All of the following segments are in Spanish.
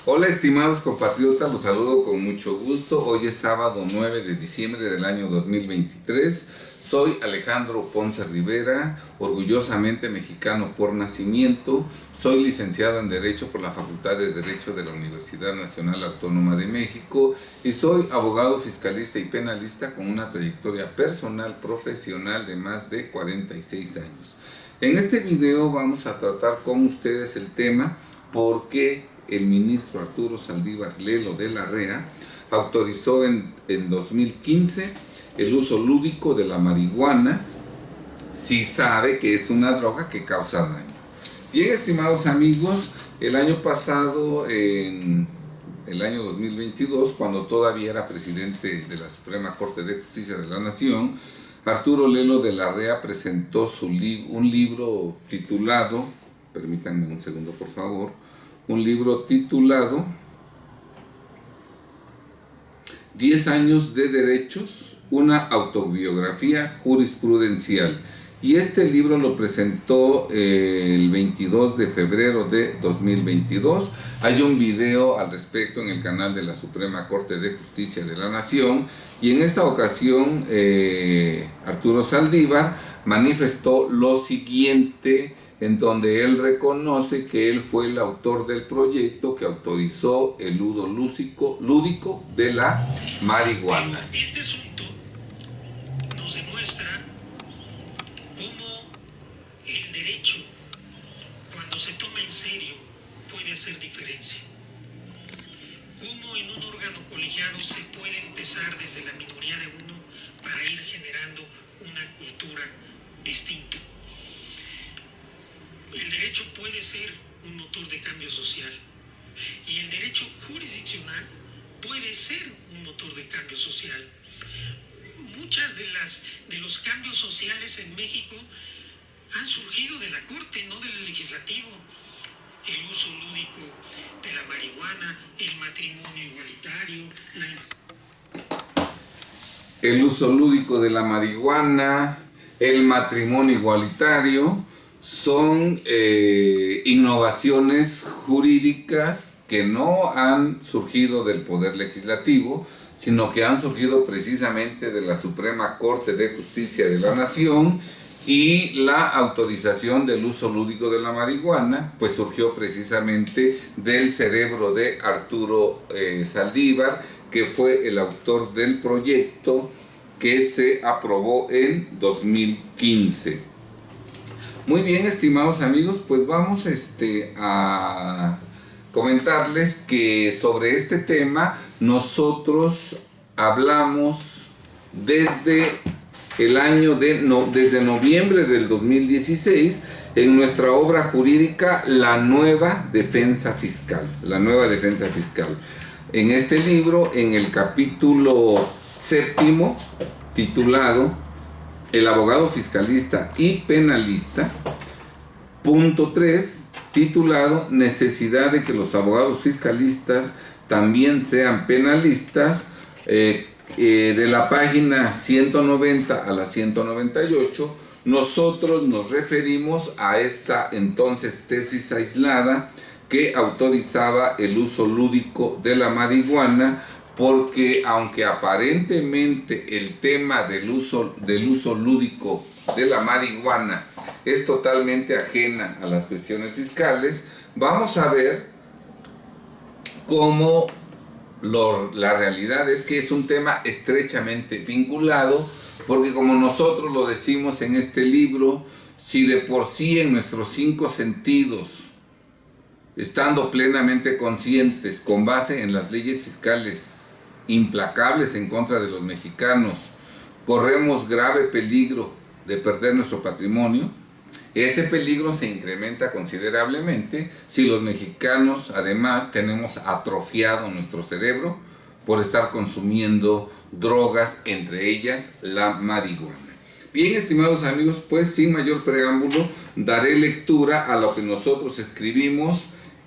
Hola estimados compatriotas, los saludo con mucho gusto. Hoy es sábado 9 de diciembre del año 2023. Soy Alejandro Ponce Rivera, orgullosamente mexicano por nacimiento. Soy licenciado en Derecho por la Facultad de Derecho de la Universidad Nacional Autónoma de México y soy abogado fiscalista y penalista con una trayectoria personal profesional de más de 46 años. En este video vamos a tratar con ustedes el tema ¿por qué el ministro Arturo Saldívar Lelo de la REA autorizó en 2015 el uso lúdico de la marihuana si sabe que es una droga que causa daño? Bien, estimados amigos, el año pasado, en el año 2022, cuando todavía era presidente de la Suprema Corte de Justicia de la Nación, Arturo Lelo de la REA presentó un libro titulado, permítanme un segundo por favor, un libro titulado 10 años de derechos, una autobiografía jurisprudencial. Y este libro lo presentó el 22 de febrero de 2022. Hay un video al respecto en el canal de la Suprema Corte de Justicia de la Nación. Y en esta ocasión Arturo Saldívar manifestó lo siguiente, en donde él reconoce que él fue el autor del proyecto que autorizó el uso lúdico de la marihuana. Este asunto nos demuestra cómo el derecho, cuando se toma en serio, puede hacer diferencia. Cómo en un órgano colegiado se puede empezar desde la minoría de uno para ir generando una cultura distinta. El derecho puede ser un motor de cambio social y el derecho jurisdiccional puede ser un motor de cambio social. Muchas de los cambios sociales en México han surgido de la Corte, no del Legislativo. El uso lúdico de la marihuana, el matrimonio igualitario, El uso lúdico de la marihuana, el matrimonio igualitario, son innovaciones jurídicas que no han surgido del Poder Legislativo, sino que han surgido precisamente de la Suprema Corte de Justicia de la Nación, y la autorización del uso lúdico de la marihuana pues surgió precisamente del cerebro de Arturo Saldívar, que fue el autor del proyecto que se aprobó en 2015. Muy bien, estimados amigos, pues vamos a comentarles que sobre este tema nosotros hablamos desde desde noviembre del 2016 en nuestra obra jurídica La Nueva Defensa Fiscal. La Nueva Defensa Fiscal. En este libro, en el capítulo 7º, titulado El abogado fiscalista y penalista, punto 3, titulado Necesidad de que los abogados fiscalistas también sean penalistas, de la página 190 a la 198, nosotros nos referimos a esta entonces tesis aislada que autorizaba el uso lúdico de la marihuana, porque aunque aparentemente el tema del uso lúdico de la marihuana es totalmente ajena a las cuestiones fiscales, vamos a ver cómo la realidad es que es un tema estrechamente vinculado, porque como nosotros lo decimos en este libro, si de por sí en nuestros 5 sentidos, estando plenamente conscientes con base en las leyes fiscales implacables en contra de los mexicanos, corremos grave peligro de perder nuestro patrimonio, ese peligro se incrementa considerablemente si los mexicanos además tenemos atrofiado nuestro cerebro por estar consumiendo drogas, entre ellas la marihuana. Bien, estimados amigos, pues sin mayor preámbulo daré lectura a lo que nosotros escribimos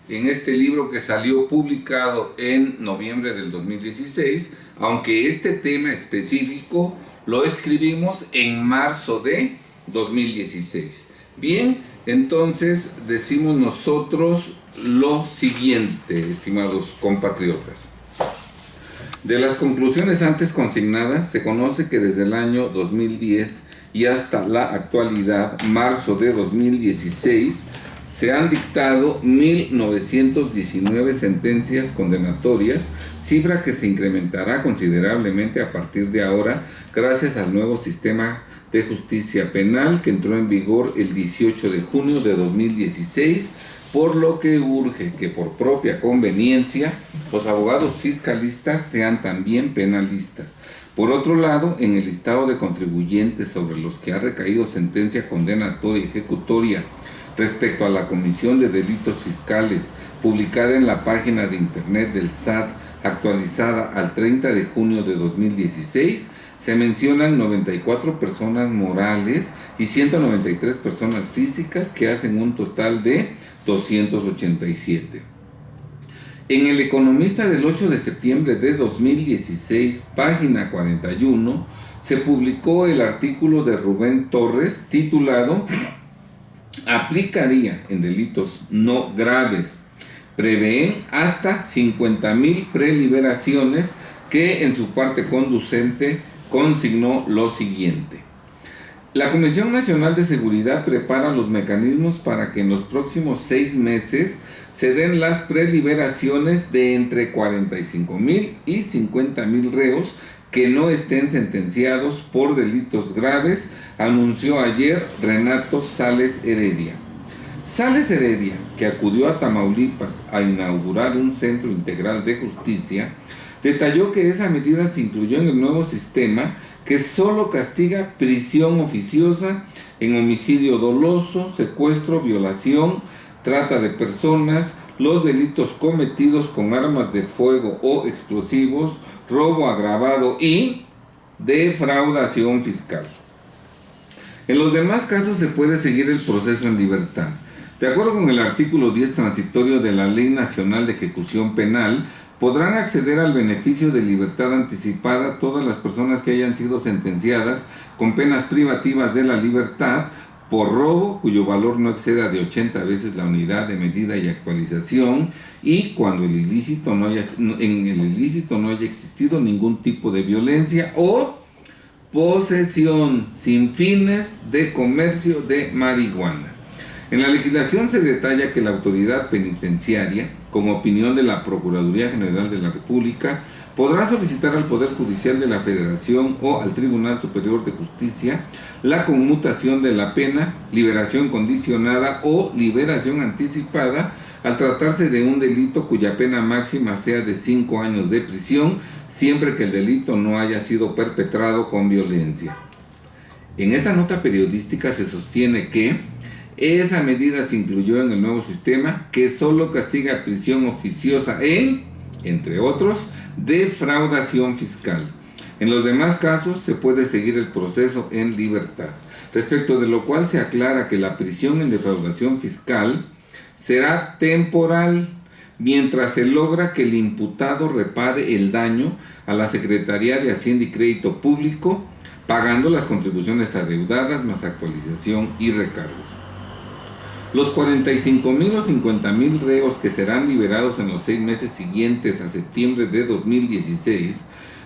en este libro que salió publicado en noviembre del 2016, aunque este tema específico lo escribimos en marzo de 2016. Bien, entonces decimos nosotros lo siguiente, estimados compatriotas. De las conclusiones antes consignadas, se conoce que desde el año 2010 y hasta la actualidad, marzo de 2016, se han dictado 1.919 sentencias condenatorias, cifra que se incrementará considerablemente a partir de ahora gracias al nuevo sistema de justicia penal que entró en vigor el 18 de junio de 2016, por lo que urge que por propia conveniencia los abogados fiscalistas sean también penalistas. Por otro lado, en el listado de contribuyentes sobre los que ha recaído sentencia condenatoria ejecutoria respecto a la comisión de delitos fiscales, publicada en la página de internet del SAT, actualizada al 30 de junio de 2016, se mencionan 94 personas morales y 193 personas físicas, que hacen un total de 287. En El Economista del 8 de septiembre de 2016, página 41, se publicó el artículo de Rubén Torres titulado "Aplicaría en delitos no graves. Prevén hasta 50,000 preliberaciones", que en su parte conducente consignó lo siguiente: la Comisión Nacional de Seguridad prepara los mecanismos para que en los próximos 6 meses se den las preliberaciones de entre 45,000 y 50,000 reos que no estén sentenciados por delitos graves, anunció ayer Renato Sales Heredia. Sales Heredia, que acudió a Tamaulipas a inaugurar un centro integral de justicia, detalló que esa medida se incluyó en el nuevo sistema que solo castiga prisión oficiosa en homicidio doloso, secuestro, violación, trata de personas, los delitos cometidos con armas de fuego o explosivos, robo agravado y defraudación fiscal. En los demás casos se puede seguir el proceso en libertad. De acuerdo con el artículo 10 transitorio de la Ley Nacional de Ejecución Penal, podrán acceder al beneficio de libertad anticipada todas las personas que hayan sido sentenciadas con penas privativas de la libertad por robo cuyo valor no exceda de 80 veces la unidad de medida y actualización, y cuando en el ilícito no haya existido ningún tipo de violencia o posesión sin fines de comercio de marihuana. En la legislación se detalla que la autoridad penitenciaria, con opinión de la Procuraduría General de la República, podrá solicitar al Poder Judicial de la Federación o al Tribunal Superior de Justicia la conmutación de la pena, liberación condicionada o liberación anticipada al tratarse de un delito cuya pena máxima sea de 5 años de prisión, siempre que el delito no haya sido perpetrado con violencia. En esta nota periodística se sostiene que esa medida se incluyó en el nuevo sistema que solo castiga prisión oficiosa entre otros, defraudación fiscal. En los demás casos se puede seguir el proceso en libertad, respecto de lo cual se aclara que la prisión en defraudación fiscal será temporal mientras se logra que el imputado repare el daño a la Secretaría de Hacienda y Crédito Público, pagando las contribuciones adeudadas más actualización y recargos. Los 45,000 o 50,000 reos que serán liberados en los 6 meses siguientes a septiembre de 2016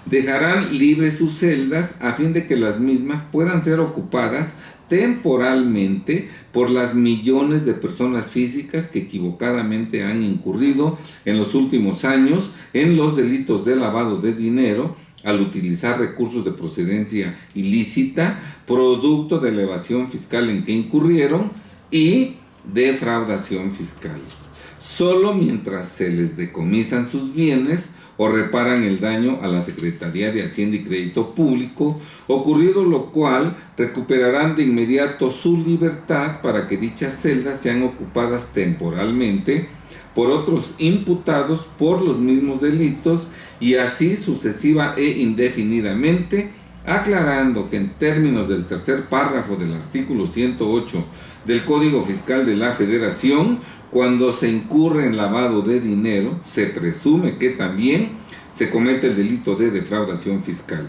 dejarán libres sus celdas a fin de que las mismas puedan ser ocupadas temporalmente por las millones de personas físicas que equivocadamente han incurrido en los últimos años en los delitos de lavado de dinero al utilizar recursos de procedencia ilícita, producto de la evasión fiscal en que incurrieron, y defraudación fiscal, solo mientras se les decomisan sus bienes o reparan el daño a la Secretaría de Hacienda y Crédito Público, ocurrido lo cual recuperarán de inmediato su libertad para que dichas celdas sean ocupadas temporalmente por otros imputados por los mismos delitos, y así sucesiva e indefinidamente, aclarando que en términos del tercer párrafo del artículo 108 del Código Fiscal de la Federación, cuando se incurre en lavado de dinero, se presume que también se comete el delito de defraudación fiscal.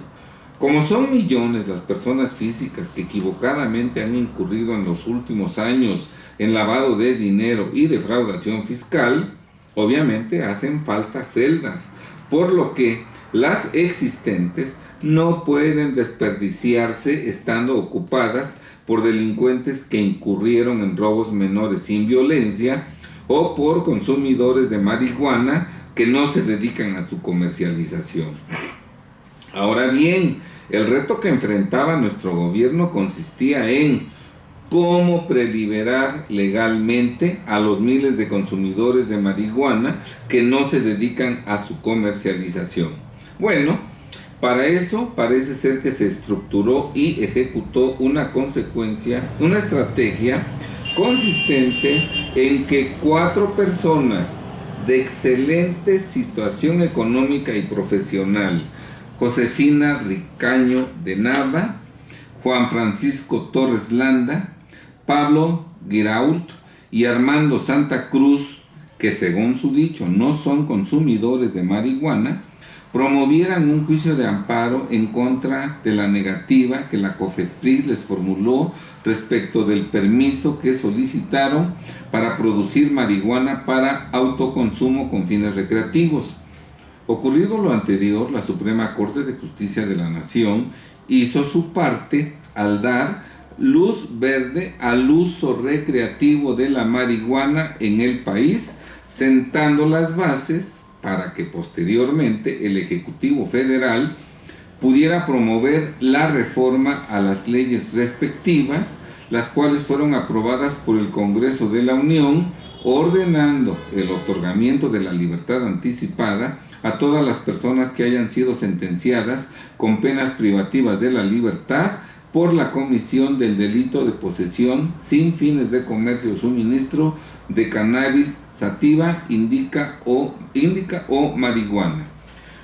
Como son millones las personas físicas que equivocadamente han incurrido en los últimos años en lavado de dinero y defraudación fiscal, obviamente hacen falta celdas, por lo que las existentes no pueden desperdiciarse estando ocupadas por delincuentes que incurrieron en robos menores sin violencia o por consumidores de marihuana que no se dedican a su comercialización. Ahora bien, el reto que enfrentaba nuestro gobierno consistía en cómo preliberar legalmente a los miles de consumidores de marihuana que no se dedican a su comercialización. Bueno, para eso parece ser que se estructuró y ejecutó una estrategia consistente en que 4 personas de excelente situación económica y profesional, Josefina Ricaño de Nava, Juan Francisco Torres Landa, Pablo Girault y Armando Santa Cruz, que según su dicho no son consumidores de marihuana, promovieran un juicio de amparo en contra de la negativa que la COFEPRIS les formuló respecto del permiso que solicitaron para producir marihuana para autoconsumo con fines recreativos. Ocurrido lo anterior, la Suprema Corte de Justicia de la Nación hizo su parte al dar luz verde al uso recreativo de la marihuana en el país, sentando las bases para que posteriormente el Ejecutivo Federal pudiera promover la reforma a las leyes respectivas, las cuales fueron aprobadas por el Congreso de la Unión, ordenando el otorgamiento de la libertad anticipada a todas las personas que hayan sido sentenciadas con penas privativas de la libertad por la comisión del delito de posesión sin fines de comercio o suministro de cannabis sativa, indica o marihuana,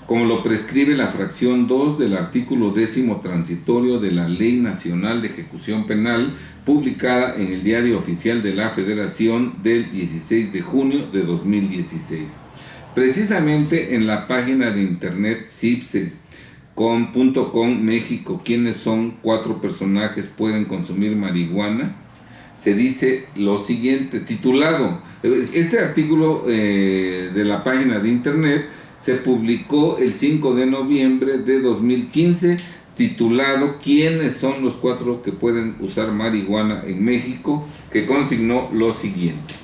como lo prescribe la fracción 2 del artículo 10º transitorio de la Ley Nacional de Ejecución Penal, publicada en el Diario Oficial de la Federación del 16 de junio de 2016. Precisamente en la página de internet cipse.com México, ¿quiénes son 4 personajes pueden consumir marihuana?, se dice lo siguiente, titulado, este artículo de la página de internet se publicó el 5 de noviembre de 2015, titulado ¿Quiénes son los 4 que pueden usar marihuana en México?, que consignó lo siguiente.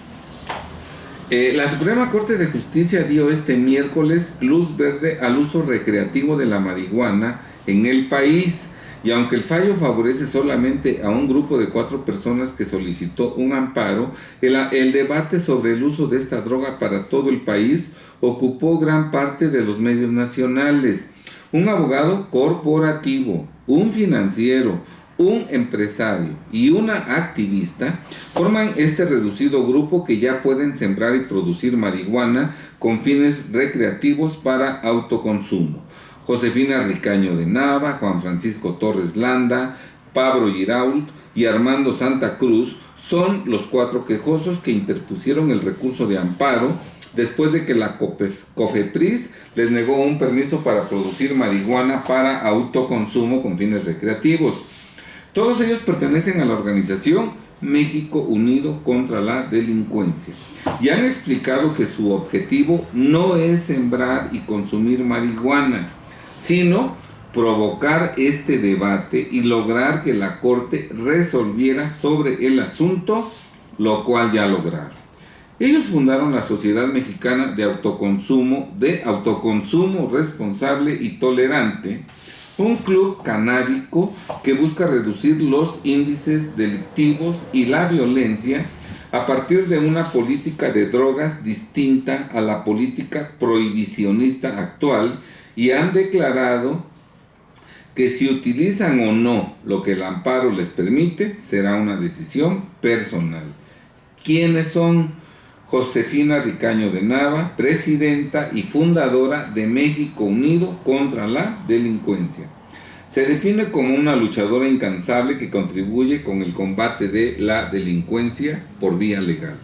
La Suprema Corte de Justicia dio este miércoles luz verde al uso recreativo de la marihuana en el país, y aunque el fallo favorece solamente a un grupo de 4 personas que solicitó un amparo, el debate sobre el uso de esta droga para todo el país ocupó gran parte de los medios nacionales. Un abogado corporativo, un financiero, un empresario y una activista forman este reducido grupo que ya pueden sembrar y producir marihuana con fines recreativos para autoconsumo. Josefina Ricaño de Nava, Juan Francisco Torres Landa, Pablo Girault y Armando Santa Cruz son los 4 quejosos que interpusieron el recurso de amparo después de que la COFEPRIS les negó un permiso para producir marihuana para autoconsumo con fines recreativos. Todos ellos pertenecen a la organización México Unido contra la Delincuencia y han explicado que su objetivo no es sembrar y consumir marihuana, sino provocar este debate y lograr que la Corte resolviera sobre el asunto, lo cual ya lograron. Ellos fundaron la Sociedad Mexicana de Autoconsumo Responsable y Tolerante, un club canábico que busca reducir los índices delictivos y la violencia a partir de una política de drogas distinta a la política prohibicionista actual, y han declarado que si utilizan o no lo que el amparo les permite, será una decisión personal. ¿Quiénes son? Josefina Ricaño de Nava, presidenta y fundadora de México Unido contra la Delincuencia. Se define como una luchadora incansable que contribuye con el combate de la delincuencia por vía legal.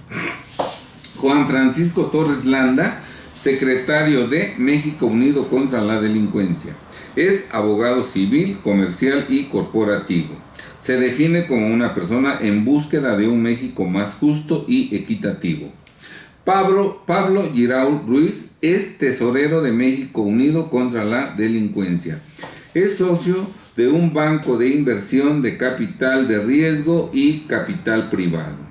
Juan Francisco Torres Landa, secretario de México Unido contra la Delincuencia. Es abogado civil, comercial y corporativo. Se define como una persona en búsqueda de un México más justo y equitativo. Pablo Girault Ruiz es tesorero de México Unido contra la Delincuencia. Es socio de un banco de inversión de capital de riesgo y capital privado.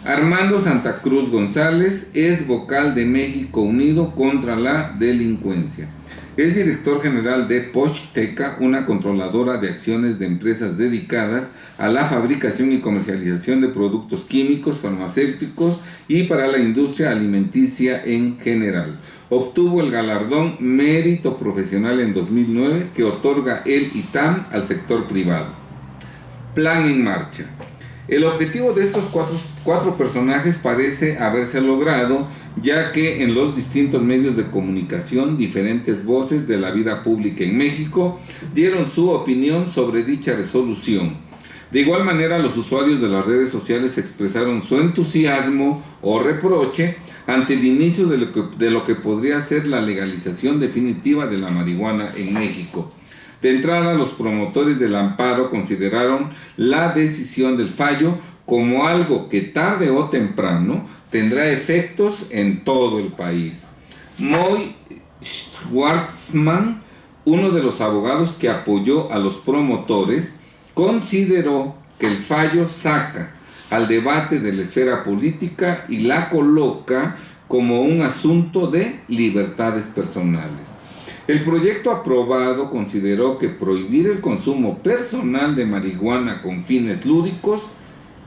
Armando Santa Cruz González es vocal de México Unido contra la Delincuencia. Es director general de Pochteka, una controladora de acciones de empresas dedicadas a la fabricación y comercialización de productos químicos, farmacéuticos y para la industria alimenticia en general. Obtuvo el galardón Mérito Profesional en 2009 que otorga el ITAM al sector privado. Plan en marcha. El objetivo de estos cuatro personajes parece haberse logrado, ya que en los distintos medios de comunicación, diferentes voces de la vida pública en México dieron su opinión sobre dicha resolución. De igual manera, los usuarios de las redes sociales expresaron su entusiasmo o reproche ante el inicio de lo que podría ser la legalización definitiva de la marihuana en México. De entrada, los promotores del amparo consideraron la decisión del fallo como algo que tarde o temprano tendrá efectos en todo el país. Moy Schwartzman, uno de los abogados que apoyó a los promotores, consideró que el fallo saca al debate de la esfera política y la coloca como un asunto de libertades personales. El proyecto aprobado consideró que prohibir el consumo personal de marihuana con fines lúdicos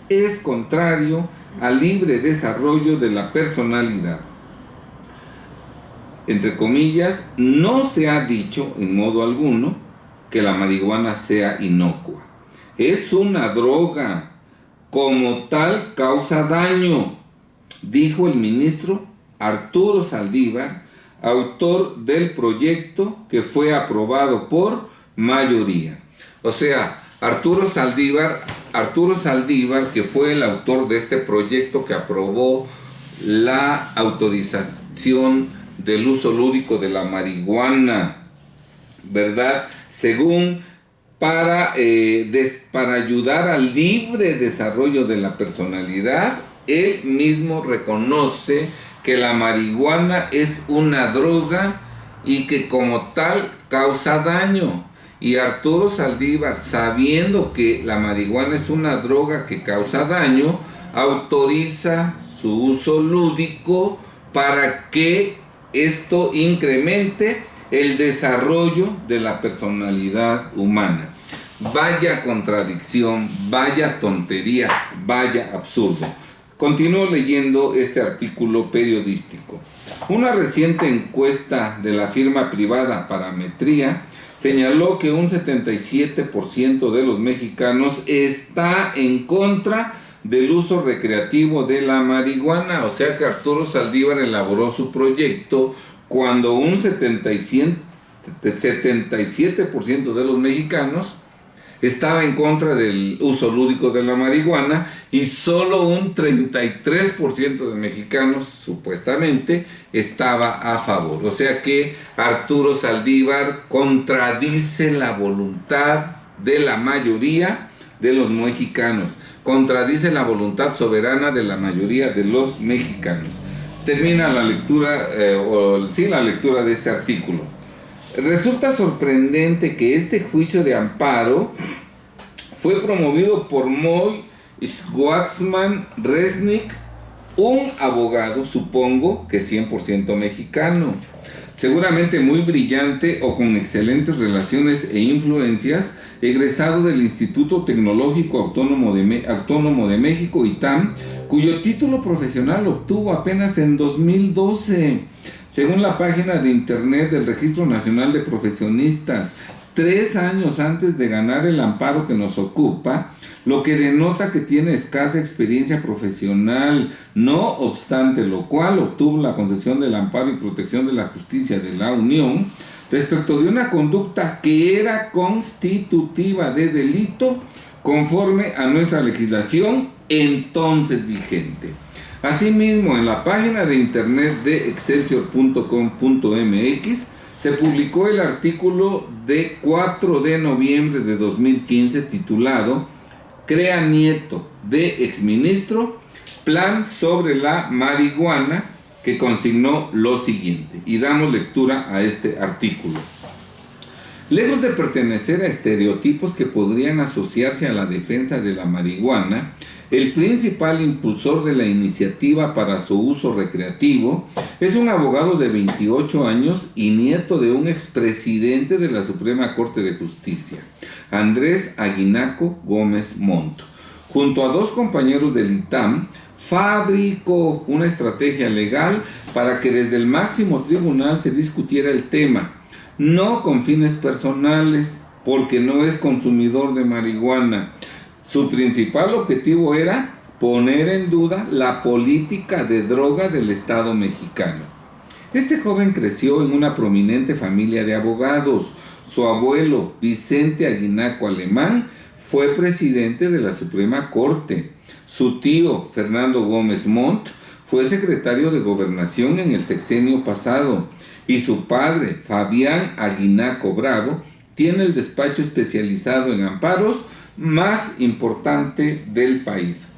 es contrario al libre desarrollo de la personalidad. Entre comillas, no se ha dicho en modo alguno que la marihuana sea inocua. Es una droga, como tal causa daño, dijo el ministro Arturo Saldívar, autor del proyecto que fue aprobado por mayoría. O sea, Arturo Saldívar, que fue el autor de este proyecto que aprobó la autorización del uso lúdico de la marihuana, ¿verdad? Según para ayudar al libre desarrollo de la personalidad, él mismo reconoce que la marihuana es una droga y que como tal causa daño. Y Arturo Saldívar, sabiendo que la marihuana es una droga que causa daño, autoriza su uso lúdico para que esto incremente el desarrollo de la personalidad humana. Vaya contradicción, vaya tontería, vaya absurdo. Continúo leyendo este artículo periodístico. Una reciente encuesta de la firma privada Parametría señaló que un 77% de los mexicanos está en contra del uso recreativo de la marihuana. O sea que Arturo Saldívar elaboró su proyecto cuando un 77% de los mexicanos estaba en contra del uso lúdico de la marihuana y solo un 33% de mexicanos, supuestamente, estaba a favor. O sea que Arturo Saldívar contradice la voluntad de la mayoría de los mexicanos, contradice la voluntad soberana de la mayoría de los mexicanos. Termina la lectura, la lectura de este artículo. Resulta sorprendente que este juicio de amparo fue promovido por Moy Schwartzman Resnick, un abogado, supongo que 100% mexicano, seguramente muy brillante o con excelentes relaciones e influencias, egresado del Instituto Tecnológico Autónomo de México, ITAM, cuyo título profesional obtuvo apenas en 2012. Según la página de internet del Registro Nacional de Profesionistas, 3 años antes de ganar el amparo que nos ocupa, lo que denota que tiene escasa experiencia profesional, no obstante lo cual obtuvo la concesión del amparo y protección de la justicia de la Unión respecto de una conducta que era constitutiva de delito conforme a nuestra legislación entonces vigente. Asimismo, en la página de internet de excelsior.com.mx se publicó el artículo de 4 de noviembre de 2015 titulado "Crea nieto de exministro, plan sobre la marihuana", que consignó lo siguiente, y damos lectura a este artículo. Lejos de pertenecer a estereotipos que podrían asociarse a la defensa de la marihuana, el principal impulsor de la iniciativa para su uso recreativo es un abogado de 28 años y nieto de un expresidente de la Suprema Corte de Justicia, Andrés Aguinaco Gómez Montt. Junto a 2 compañeros del ITAM, fabricó una estrategia legal para que desde el máximo tribunal se discutiera el tema, no con fines personales, porque no es consumidor de marihuana. Su principal objetivo era poner en duda la política de droga del Estado mexicano. Este joven creció en una prominente familia de abogados. Su abuelo, Vicente Aguinaco Alemán, fue presidente de la Suprema Corte. Su tío, Fernando Gómez Montt, fue secretario de Gobernación en el sexenio pasado. Y su padre, Fabián Aguinaco Bravo, tiene el despacho especializado en amparos más importante del país.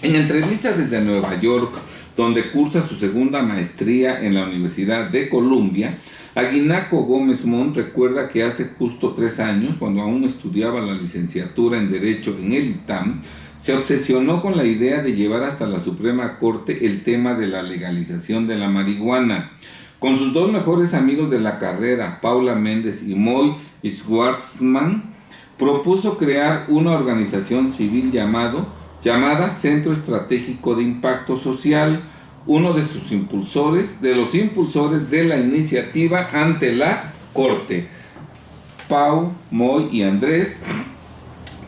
En entrevista desde Nueva York, donde cursa su segunda maestría en la Universidad de Columbia, Aguinaco Gómez Montt recuerda que hace justo 3 años, cuando aún estudiaba la licenciatura en Derecho en el ITAM, se obsesionó con la idea de llevar hasta la Suprema Corte el tema de la legalización de la marihuana. Con sus 2 mejores amigos de la carrera, Paula Méndez y Moy Schwartzman, propuso crear una organización civil llamada Centro Estratégico de Impacto Social, uno de los impulsores de la iniciativa ante la Corte. Pau, Moy y Andrés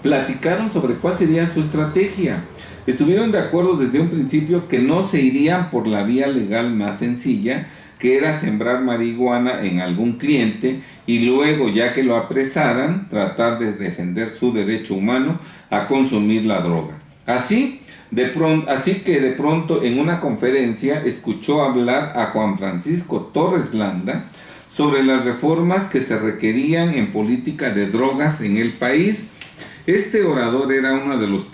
platicaron sobre cuál sería su estrategia. Estuvieron de acuerdo desde un principio que no se irían por la vía legal más sencilla, que era sembrar marihuana en algún cliente y luego, ya que lo apresaran, tratar de defender su derecho humano a consumir la droga. Así que de pronto en una conferencia escuchó hablar a Juan Francisco Torres Landa sobre las reformas que se requerían en política de drogas en el país. Este orador era uno de los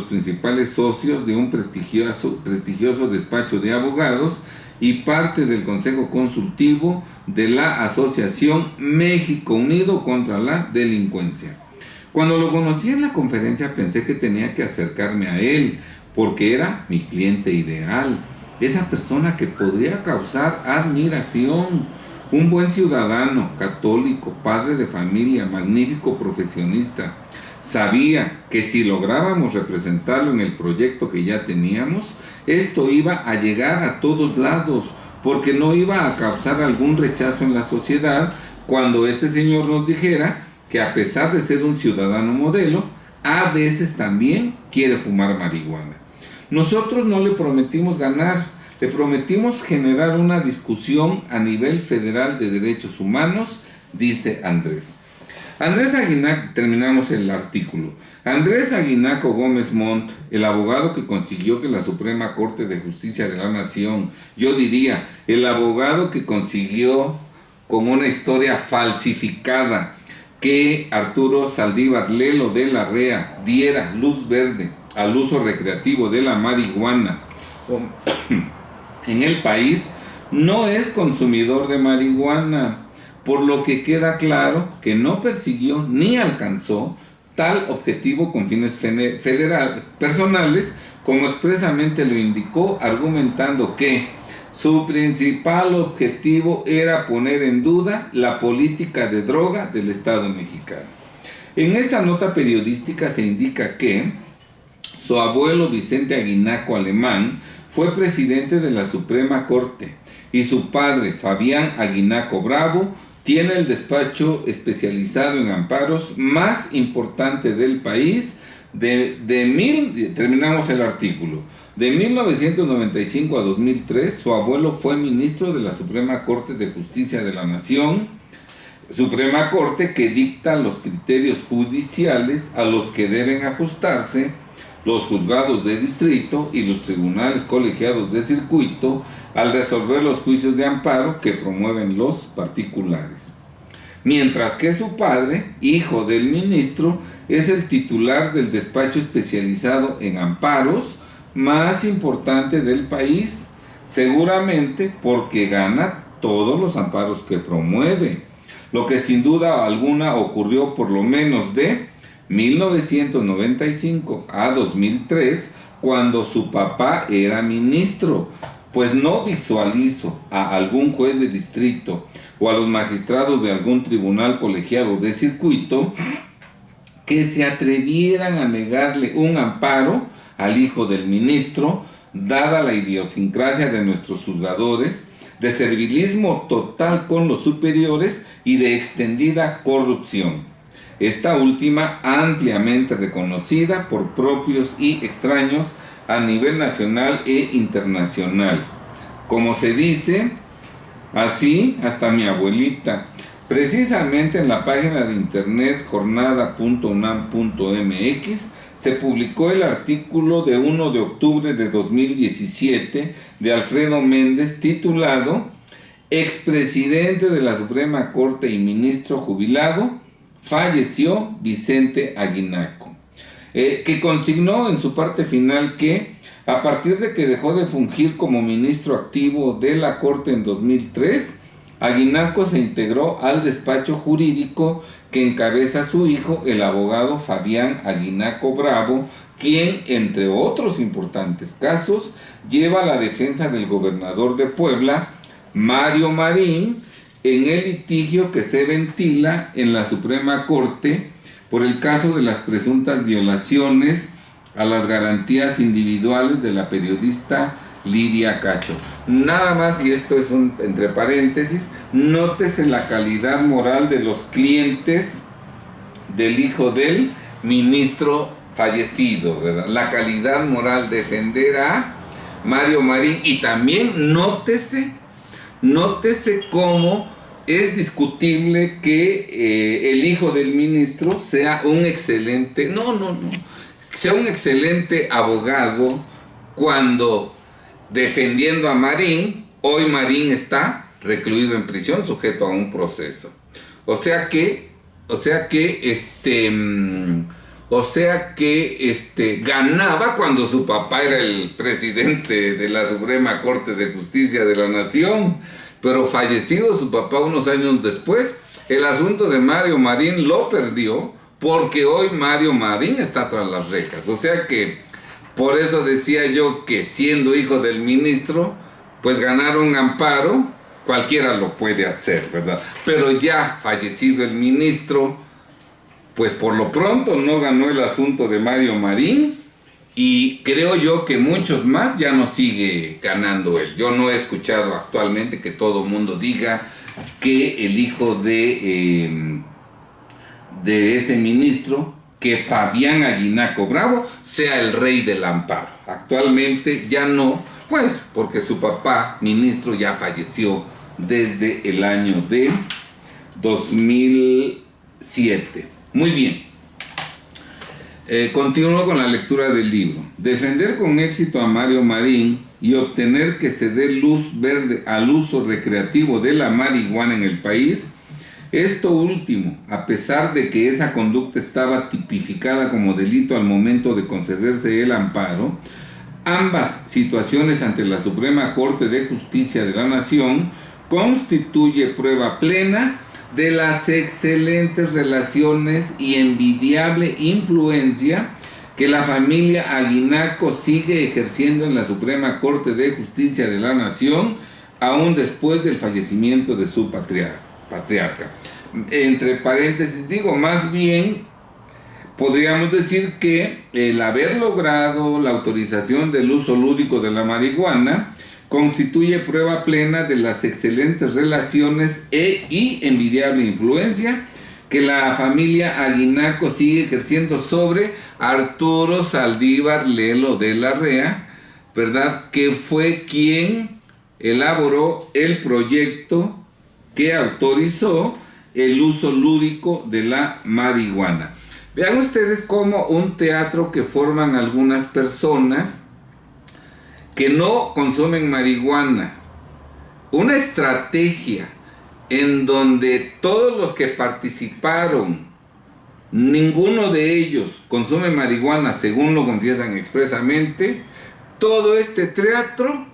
principales socios de un prestigioso despacho de abogados y parte del Consejo Consultivo de la Asociación México Unido contra la Delincuencia. Cuando lo conocí en la conferencia pensé que tenía que acercarme a él, porque era mi cliente ideal, esa persona que podría causar admiración, un buen ciudadano, católico, padre de familia, magnífico profesionista. Sabía que si lográbamos representarlo en el proyecto que ya teníamos, esto iba a llegar a todos lados, porque no iba a causar algún rechazo en la sociedad cuando este señor nos dijera que a pesar de ser un ciudadano modelo, a veces también quiere fumar marihuana. Nosotros no le prometimos ganar, le prometimos generar una discusión a nivel federal de derechos humanos, dice Andrés. Terminamos el artículo. Andrés Aguinaco Gómez Montt, el abogado que consiguió que la Suprema Corte de Justicia de la Nación, yo diría, el abogado que consiguió con una historia falsificada que Arturo Saldívar Lelo de la Rea diera luz verde al uso recreativo de la marihuana en el país, no es consumidor de marihuana, por lo que queda claro que no persiguió ni alcanzó tal objetivo con fines personales, como expresamente lo indicó, argumentando que su principal objetivo era poner en duda la política de droga del Estado mexicano. En esta nota periodística se indica que su abuelo Vicente Aguinaco Alemán fue presidente de la Suprema Corte y su padre Fabián Aguinaco Bravo tiene el despacho especializado en amparos más importante del país. Terminamos el artículo. De 1995 a 2003, su abuelo fue ministro de la Suprema Corte de Justicia de la Nación, Suprema Corte que dicta los criterios judiciales a los que deben ajustarse los juzgados de distrito y los tribunales colegiados de circuito al resolver los juicios de amparo que promueven los particulares. Mientras que su padre, hijo del ministro, es el titular del despacho especializado en amparos más importante del país, seguramente porque gana todos los amparos que promueve, lo que sin duda alguna ocurrió por lo menos de 1995 a 2003, cuando su papá era ministro, pues no visualizo a algún juez de distrito o a los magistrados de algún tribunal colegiado de circuito que se atrevieran a negarle un amparo al hijo del ministro, dada la idiosincrasia de nuestros juzgadores, de servilismo total con los superiores y de extendida corrupción. Esta última ampliamente reconocida por propios y extraños a nivel nacional e internacional. Como se dice, así hasta mi abuelita. Precisamente en la página de internet jornada.unam.mx se publicó el artículo de 1 de octubre de 2017 de Alfredo Méndez titulado Expresidente de la Suprema Corte y ministro jubilado, falleció Vicente Aguinaco, que consignó en su parte final que a partir de que dejó de fungir como ministro activo de la Corte en 2003, Aguinaco se integró al despacho jurídico que encabeza su hijo, el abogado Fabián Aguinaco Bravo, quien, entre otros importantes casos, lleva la defensa del gobernador de Puebla, Mario Marín, en el litigio que se ventila en la Suprema Corte por el caso de las presuntas violaciones a las garantías individuales de la periodista Lidia Cacho. Nada más, y esto es un entre paréntesis, nótese la calidad moral de los clientes del hijo del ministro fallecido, ¿verdad? La calidad moral, defender a Mario Marín. Y también nótese cómo es discutible que el hijo del ministro sea un excelente, sea un excelente abogado cuando defendiendo a Marín, hoy Marín está recluido en prisión, sujeto a un proceso. O sea que ganaba cuando su papá era el presidente de la Suprema Corte de Justicia de la Nación, pero fallecido su papá unos años después, el asunto de Mario Marín lo perdió, porque hoy Mario Marín está tras las rejas. O sea que por eso decía yo que siendo hijo del ministro, pues ganar un amparo, cualquiera lo puede hacer, ¿verdad? Pero ya fallecido el ministro, pues por lo pronto no ganó el asunto de Mario Marín, y creo yo que muchos más ya no sigue ganando él. Yo no he escuchado actualmente que todo mundo diga que el hijo de ese ministro, que Fabián Aguinaco Bravo, sea el rey del amparo. Actualmente ya no, pues porque su papá, ministro, ya falleció desde el año de 2007. Muy bien. Continúo con la lectura del libro. Defender con éxito a Mario Marín y obtener que se dé luz verde al uso recreativo de la marihuana en el país. Esto último, a pesar de que esa conducta estaba tipificada como delito al momento de concederse el amparo, ambas situaciones ante la Suprema Corte de Justicia de la Nación constituye prueba plena de las excelentes relaciones y envidiable influencia que la familia Aguinaco sigue ejerciendo en la Suprema Corte de Justicia de la Nación, aún después del fallecimiento de su patriarca. Entre paréntesis digo, más bien podríamos decir que el haber logrado la autorización del uso lúdico de la marihuana constituye prueba plena de las excelentes relaciones y envidiable influencia que la familia Aguinaco sigue ejerciendo sobre Arturo Saldívar Lelo de la Rea, ¿verdad? Que fue quien elaboró el proyecto que autorizó el uso lúdico de la marihuana. Vean ustedes cómo un teatro que forman algunas personas que no consumen marihuana, una estrategia en donde todos los que participaron, ninguno de ellos consume marihuana, según lo confiesan expresamente, todo este teatro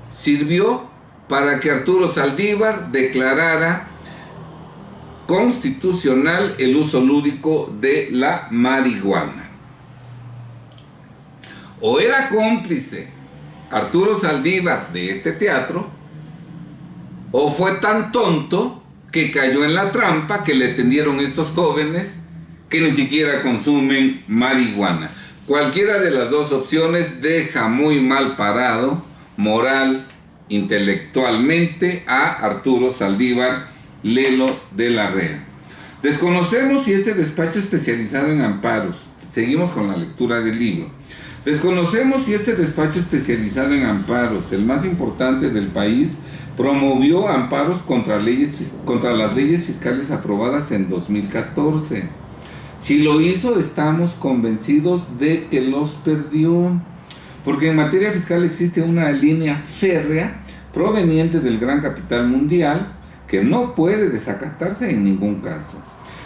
sirvió para que Arturo Saldívar declarara constitucional el uso lúdico de la marihuana. O era cómplice Arturo Saldívar de este teatro, o fue tan tonto que cayó en la trampa que le tendieron estos jóvenes que ni siquiera consumen marihuana. Cualquiera de las dos opciones deja muy mal parado, moral, intelectualmente, a Arturo Saldívar Lelo de la Rea. Desconocemos si este despacho especializado en amparos, seguimos con la lectura del libro, desconocemos si este despacho especializado en amparos, el más importante del país, promovió amparos contra las leyes fiscales aprobadas en 2014. Si lo hizo, estamos convencidos de que los perdió, porque en materia fiscal existe una línea férrea proveniente del gran capital mundial que no puede desacatarse en ningún caso.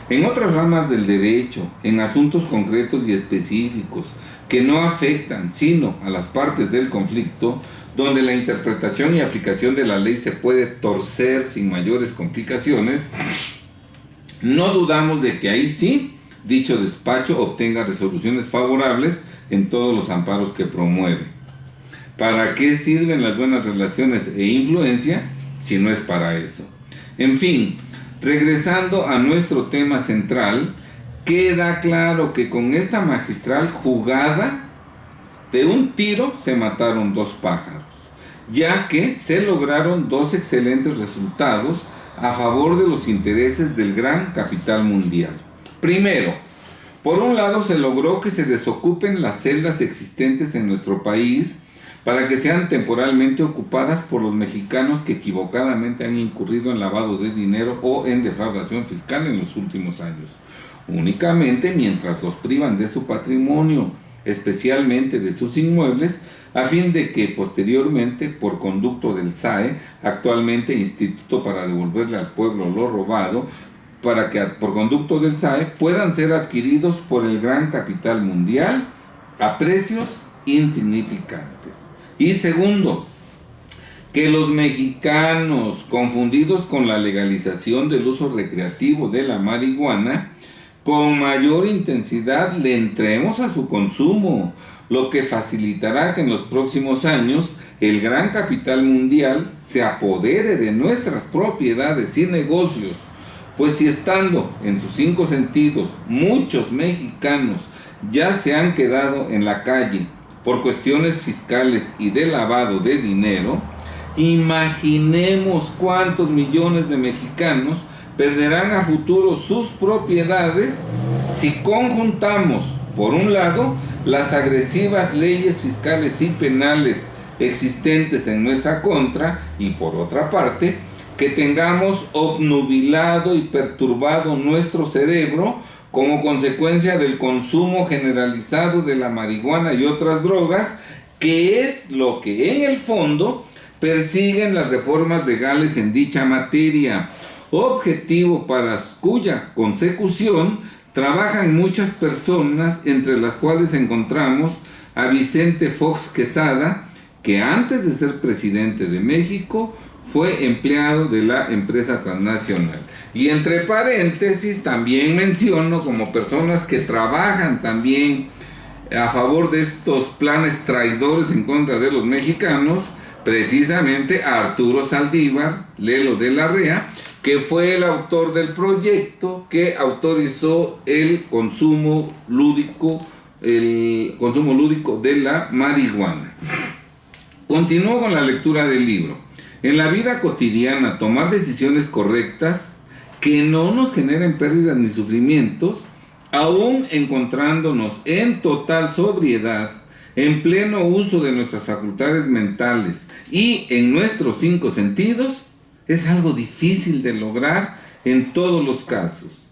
En otras ramas del derecho, en asuntos concretos y específicos que no afectan sino a las partes del conflicto, donde la interpretación y aplicación de la ley se puede torcer sin mayores complicaciones, no dudamos de que ahí sí, dicho despacho obtenga resoluciones favorables en todos los amparos que promueve. ¿Para qué sirven las buenas relaciones e influencia si no es para eso? En fin, regresando a nuestro tema central, queda claro que con esta magistral jugada, de un tiro se mataron dos pájaros, ya que se lograron dos excelentes resultados a favor de los intereses del gran capital mundial. Primero, por un lado se logró que se desocupen las celdas existentes en nuestro país para que sean temporalmente ocupadas por los mexicanos que equivocadamente han incurrido en lavado de dinero o en defraudación fiscal en los últimos años, únicamente mientras los privan de su patrimonio, especialmente de sus inmuebles, a fin de que posteriormente, por conducto del SAE, actualmente Instituto para devolverle al pueblo lo robado, para que por conducto del SAE puedan ser adquiridos por el gran capital mundial a precios insignificantes. Y segundo, que los mexicanos, confundidos con la legalización del uso recreativo de la marihuana, con mayor intensidad le entremos a su consumo, lo que facilitará que en los próximos años el gran capital mundial se apodere de nuestras propiedades y negocios, pues si estando en sus 5 sentidos muchos mexicanos ya se han quedado en la calle por cuestiones fiscales y de lavado de dinero, imaginemos cuántos millones de mexicanos perderán a futuro sus propiedades si conjuntamos, por un lado, las agresivas leyes fiscales y penales existentes en nuestra contra, y por otra parte, que tengamos obnubilado y perturbado nuestro cerebro como consecuencia del consumo generalizado de la marihuana y otras drogas, que es lo que en el fondo persiguen las reformas legales en dicha materia, objetivo para cuya consecución trabajan muchas personas, entre las cuales encontramos a Vicente Fox Quesada, que antes de ser presidente de México fue empleado de la empresa transnacional. Y entre paréntesis también menciono como personas que trabajan también a favor de estos planes traidores en contra de los mexicanos, precisamente a Arturo Saldívar Lelo de la Rea, que fue el autor del proyecto que autorizó el consumo lúdico de la marihuana. Continúo con la lectura del libro. En la vida cotidiana, tomar decisiones correctas que no nos generen pérdidas ni sufrimientos, aún encontrándonos en total sobriedad, en pleno uso de nuestras facultades mentales y en nuestros 5 sentidos, es algo difícil de lograr en todos los casos.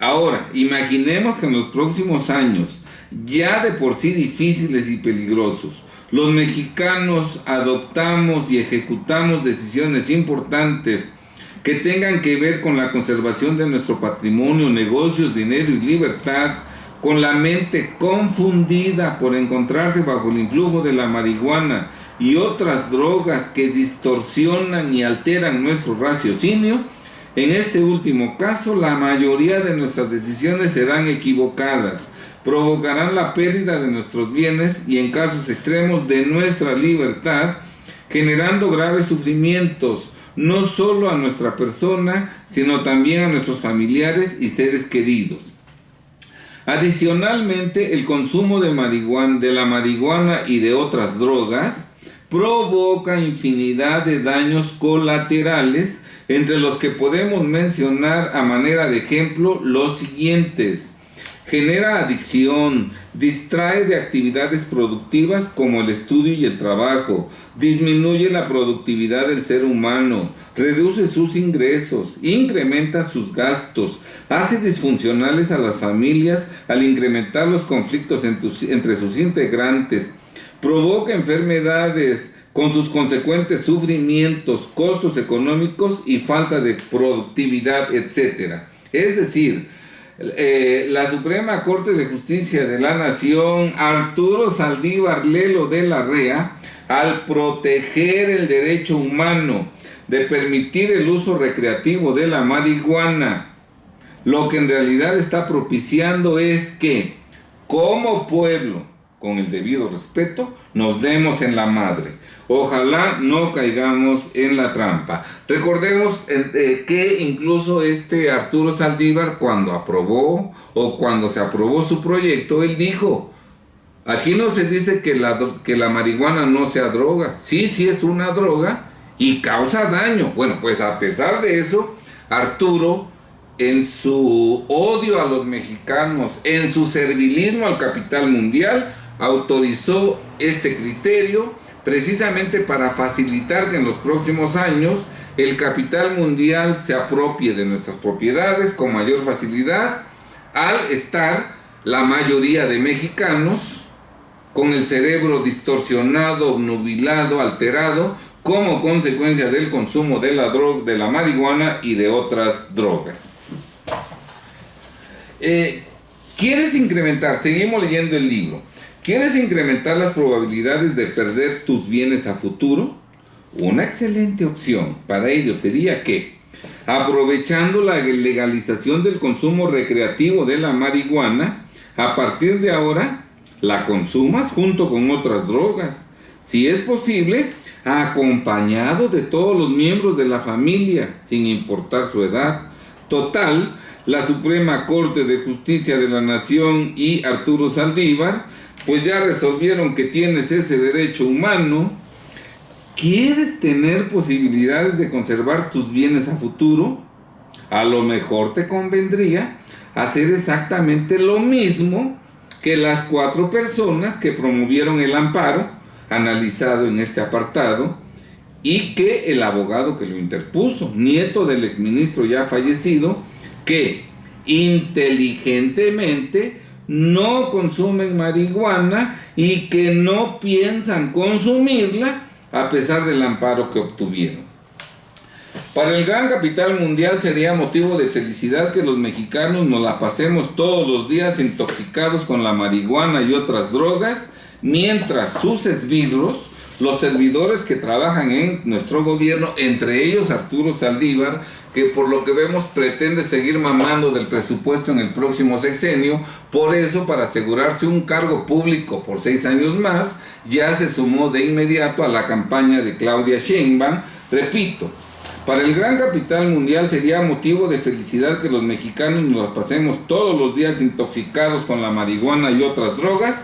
Ahora, imaginemos que en los próximos años, ya de por sí difíciles y peligrosos, los mexicanos adoptamos y ejecutamos decisiones importantes que tengan que ver con la conservación de nuestro patrimonio, negocios, dinero y libertad, con la mente confundida por encontrarse bajo el influjo de la marihuana y otras drogas que distorsionan y alteran nuestro raciocinio. En este último caso, la mayoría de nuestras decisiones serán equivocadas, provocarán la pérdida de nuestros bienes y, en casos extremos, de nuestra libertad, generando graves sufrimientos, no solo a nuestra persona, sino también a nuestros familiares y seres queridos. Adicionalmente, el consumo de la marihuana y de otras drogas provoca infinidad de daños colaterales, entre los que podemos mencionar a manera de ejemplo los siguientes: genera adicción, distrae de actividades productivas como el estudio y el trabajo, disminuye la productividad del ser humano, reduce sus ingresos, incrementa sus gastos, hace disfuncionales a las familias al incrementar los conflictos entre sus integrantes, provoca enfermedades con sus consecuentes sufrimientos, costos económicos y falta de productividad, etc. Es decir, la Suprema Corte de Justicia de la Nación, Arturo Saldívar Lelo de la Rea, al proteger el derecho humano de permitir el uso recreativo de la marihuana, lo que en realidad está propiciando es que, como pueblo, con el debido respeto, nos demos en la madre. Ojalá no caigamos en la trampa. Recordemos que incluso Arturo Saldívar, cuando se aprobó su proyecto, él dijo: aquí no se dice que la marihuana no sea droga. Sí es una droga y causa daño. Bueno, pues a pesar de eso, Arturo, en su odio a los mexicanos, en su servilismo al capital mundial, autorizó este criterio precisamente para facilitar que en los próximos años el capital mundial se apropie de nuestras propiedades con mayor facilidad, al estar la mayoría de mexicanos con el cerebro distorsionado, obnubilado, alterado, como consecuencia del consumo de la marihuana y de otras drogas. ¿Quieres incrementar? Seguimos leyendo el libro. ¿Quieres incrementar las probabilidades de perder tus bienes a futuro? Una excelente opción para ello sería que, aprovechando la legalización del consumo recreativo de la marihuana, a partir de ahora la consumas junto con otras drogas, si es posible, acompañado de todos los miembros de la familia, sin importar su edad. Total, la Suprema Corte de Justicia de la Nación y Arturo Saldívar pues ya resolvieron que tienes ese derecho humano. ¿Quieres tener posibilidades de conservar tus bienes a futuro? A lo mejor te convendría hacer exactamente lo mismo que las 4 personas que promovieron el amparo analizado en este apartado, y que el abogado que lo interpuso, nieto del exministro ya fallecido, que inteligentemente no consumen marihuana y que no piensan consumirla a pesar del amparo que obtuvieron. Para el gran capital mundial sería motivo de felicidad que los mexicanos nos la pasemos todos los días intoxicados con la marihuana y otras drogas, mientras sus esbirros, los servidores que trabajan en nuestro gobierno, entre ellos Arturo Saldívar, que por lo que vemos pretende seguir mamando del presupuesto en el próximo sexenio, por eso, para asegurarse un cargo público por 6 años más, ya se sumó de inmediato a la campaña de Claudia Sheinbaum. Repito, para el gran capital mundial sería motivo de felicidad que los mexicanos nos las pasemos todos los días intoxicados con la marihuana y otras drogas,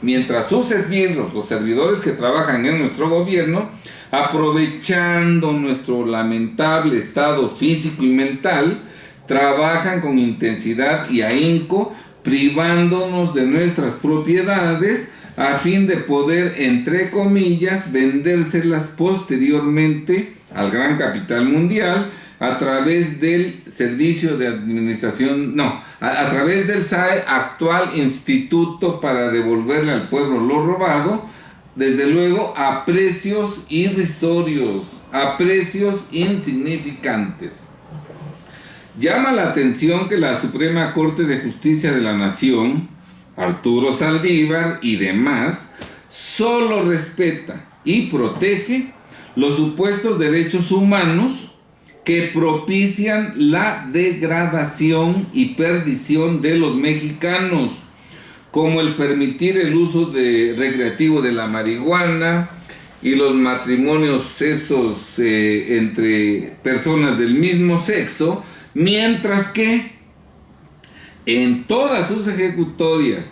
mientras sus esbirros, los servidores que trabajan en nuestro gobierno, aprovechando nuestro lamentable estado físico y mental, trabajan con intensidad y ahínco, privándonos de nuestras propiedades a fin de poder, entre comillas, vendérselas posteriormente al gran capital mundial, a través del Servicio de Administración, no, a través del SAE, actual Instituto para devolverle al pueblo lo robado, desde luego a precios irrisorios, a precios insignificantes. Llama la atención que la Suprema Corte de Justicia de la Nación, Arturo Saldívar y demás, solo respeta y protege los supuestos derechos humanos que propician la degradación y perdición de los mexicanos, como el permitir el uso recreativo de la marihuana y los matrimonios esos entre personas del mismo sexo, mientras que en todas sus ejecutorias,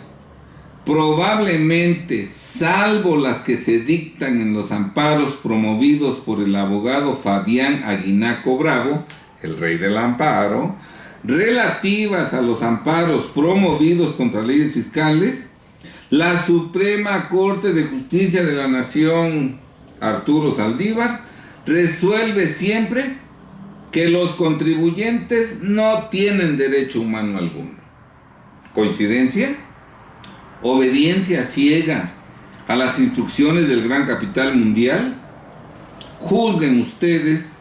probablemente, salvo las que se dictan en los amparos promovidos por el abogado Fabián Aguinaco Bravo, el rey del amparo, relativas a los amparos promovidos contra leyes fiscales, la Suprema Corte de Justicia de la Nación, Arturo Saldívar, resuelve siempre que los contribuyentes no tienen derecho humano alguno. ¿Coincidencia? ¿Obediencia ciega a las instrucciones del gran capital mundial? Juzguen ustedes,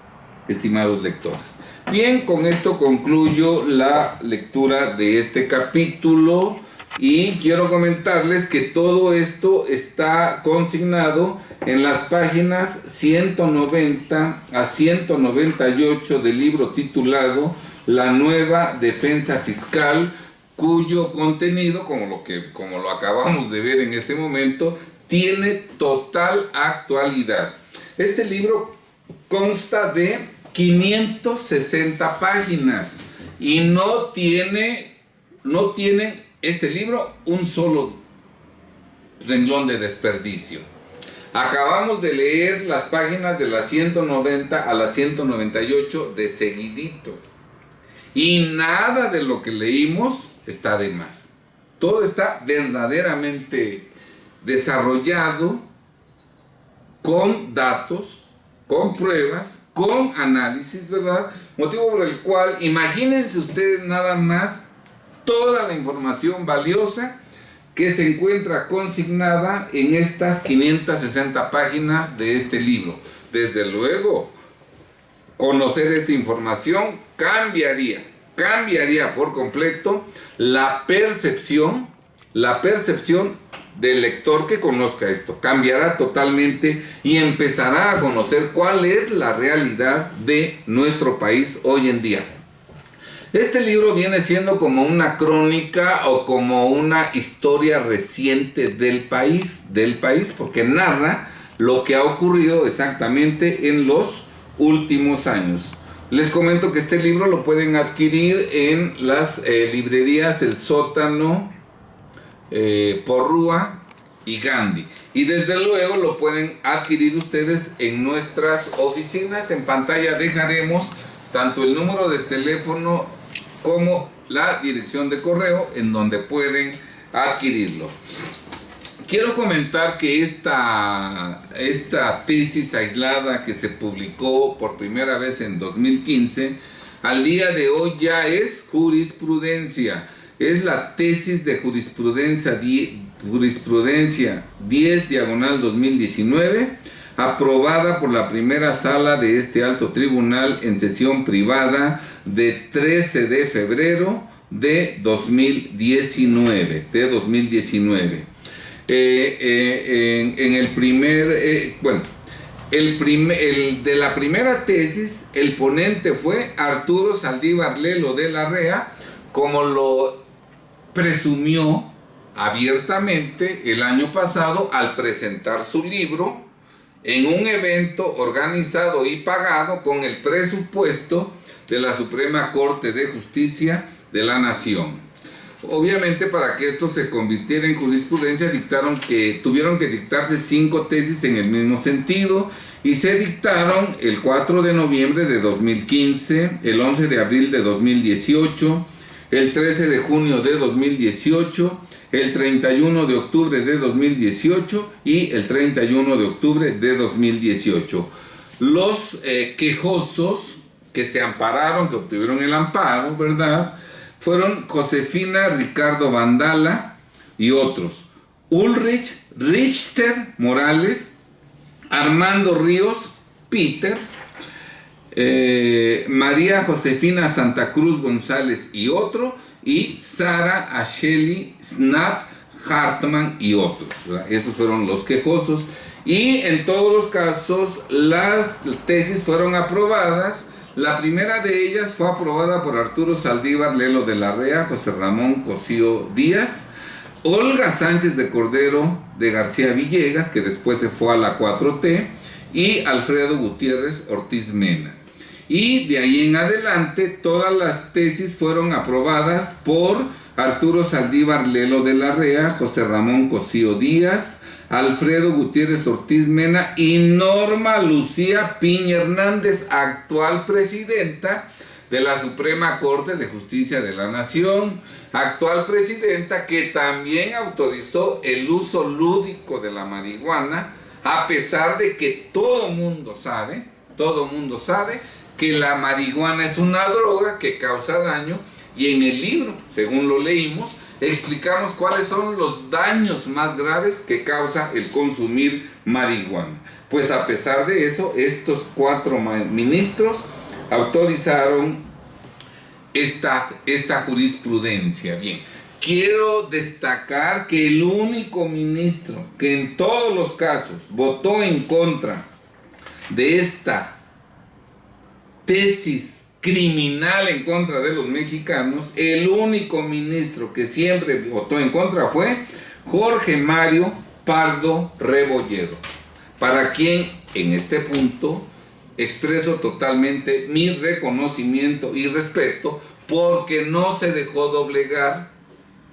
estimados lectores. Bien, con esto concluyo la lectura de este capítulo y quiero comentarles que todo esto está consignado en las páginas 190 a 198 del libro titulado La Nueva Defensa Fiscal, cuyo contenido, como lo acabamos de ver en este momento, tiene total actualidad. Este libro consta de 560 páginas y no tiene este libro un solo renglón de desperdicio. Acabamos de leer las páginas de las 190 a las 198 de seguidito y nada de lo que leímos está de más. Todo está verdaderamente desarrollado con datos, con pruebas, con análisis, ¿verdad? Motivo por el cual, imagínense ustedes nada más toda la información valiosa que se encuentra consignada en estas 560 páginas de este libro. Desde luego, conocer esta información cambiaría por completo la percepción del lector que conozca esto. Cambiará totalmente y empezará a conocer cuál es la realidad de nuestro país hoy en día. Este libro viene siendo como una crónica o como una historia reciente del país, porque narra lo que ha ocurrido exactamente en los últimos años. Les comento que este libro lo pueden adquirir en las librerías El Sótano, Porrúa y Gandhi. Y desde luego lo pueden adquirir ustedes en nuestras oficinas. En pantalla dejaremos tanto el número de teléfono como la dirección de correo en donde pueden adquirirlo. Quiero comentar que esta tesis aislada que se publicó por primera vez en 2015, al día de hoy ya es jurisprudencia. Es la tesis de jurisprudencia 10/2019, aprobada por la primera sala de este alto tribunal en sesión privada de 13 de febrero de 2019. De la primera tesis, el ponente fue Arturo Saldívar Lelo de la Rea, como lo presumió abiertamente el año pasado al presentar su libro en un evento organizado y pagado con el presupuesto de la Suprema Corte de Justicia de la Nación. Obviamente, para que esto se convirtiera en jurisprudencia, tuvieron que dictarse 5 tesis en el mismo sentido y se dictaron el 4 de noviembre de 2015, el 11 de abril de 2018, el 13 de junio de 2018, el 31 de octubre de 2018 y el 31 de octubre de 2018. Los quejosos que se ampararon, que obtuvieron el amparo, ¿verdad? Fueron Josefina Ricardo Vandala y otros. Ulrich Richter Morales, Armando Ríos Peter, María Josefina Santa Cruz González y otro, y Sara Asheli Snap Hartman y otros, ¿verdad? Esos fueron los quejosos, y en todos los casos las tesis fueron aprobadas. La primera de ellas fue aprobada por Arturo Saldívar Lelo de la Rea, José Ramón Cosío Díaz, Olga Sánchez de Cordero de García Villegas, que después se fue a la 4T, y Alfredo Gutiérrez Ortiz Mena. Y de ahí en adelante todas las tesis fueron aprobadas por Arturo Saldívar Lelo de la Rea, José Ramón Cosío Díaz, Alfredo Gutiérrez Ortiz Mena y Norma Lucía Piña Hernández, actual presidenta de la Suprema Corte de Justicia de la Nación, actual presidenta que también autorizó el uso lúdico de la marihuana, a pesar de que todo mundo sabe que la marihuana es una droga que causa daño, y en el libro, según lo leímos, explicamos cuáles son los daños más graves que causa el consumir marihuana. Pues a pesar de eso, estos 4 ministros autorizaron esta jurisprudencia. Bien, quiero destacar que el único ministro que en todos los casos votó en contra de esta tesis criminal en contra de los mexicanos, el único ministro que siempre votó en contra fue Jorge Mario Pardo Rebolledo, para quien en este punto expreso totalmente mi reconocimiento y respeto, porque no se dejó doblegar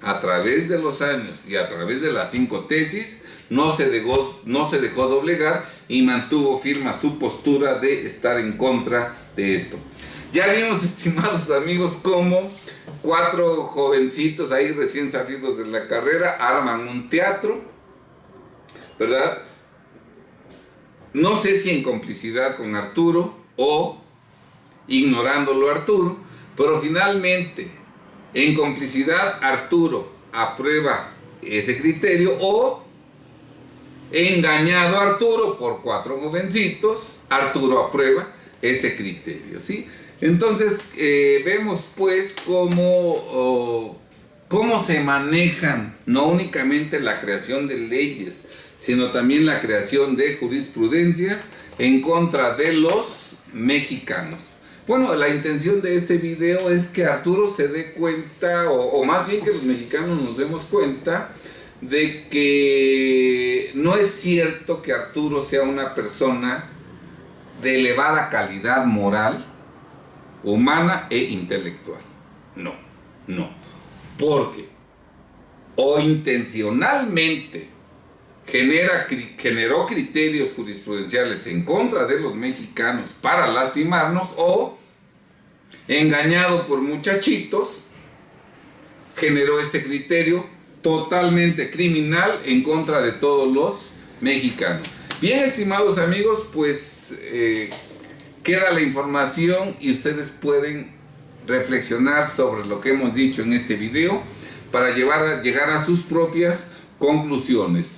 a través de los años y a través de las 5 tesis, no se dejó doblegar y mantuvo firme su postura de estar en contra de esto. Ya vimos, estimados amigos, cómo 4 jovencitos ahí recién salidos de la carrera arman un teatro, ¿verdad? No sé si en complicidad con Arturo o ignorándolo a Arturo, pero finalmente en complicidad Arturo aprueba ese criterio, o engañado Arturo por 4 jovencitos, Arturo aprueba ese criterio, ¿sí? Entonces vemos pues cómo se manejan no únicamente la creación de leyes, sino también la creación de jurisprudencias en contra de los mexicanos. Bueno, la intención de este video es que Arturo se dé cuenta, o más bien que los mexicanos nos demos cuenta, de que no es cierto que Arturo sea una persona de elevada calidad moral, humana e intelectual. No. Porque o intencionalmente generó criterios jurisprudenciales en contra de los mexicanos para lastimarnos, o engañado por muchachitos generó este criterio totalmente criminal en contra de todos los mexicanos. Bien, estimados amigos, pues queda la información y ustedes pueden reflexionar sobre lo que hemos dicho en este video para llegar a sus propias conclusiones.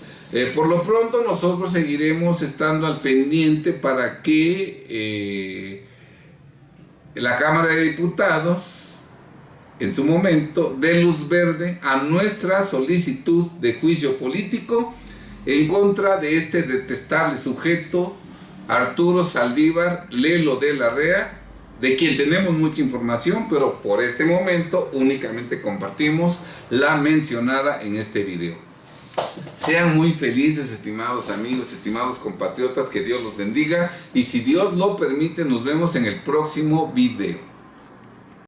Por lo pronto nosotros seguiremos estando al pendiente para que la Cámara de Diputados en su momento dé luz verde a nuestra solicitud de juicio político en contra de este detestable sujeto Arturo Saldívar Lelo de la Rea, de quien tenemos mucha información, pero por este momento únicamente compartimos la mencionada en este video. Sean muy felices, estimados amigos, estimados compatriotas, que Dios los bendiga, y si Dios lo permite nos vemos en el próximo video.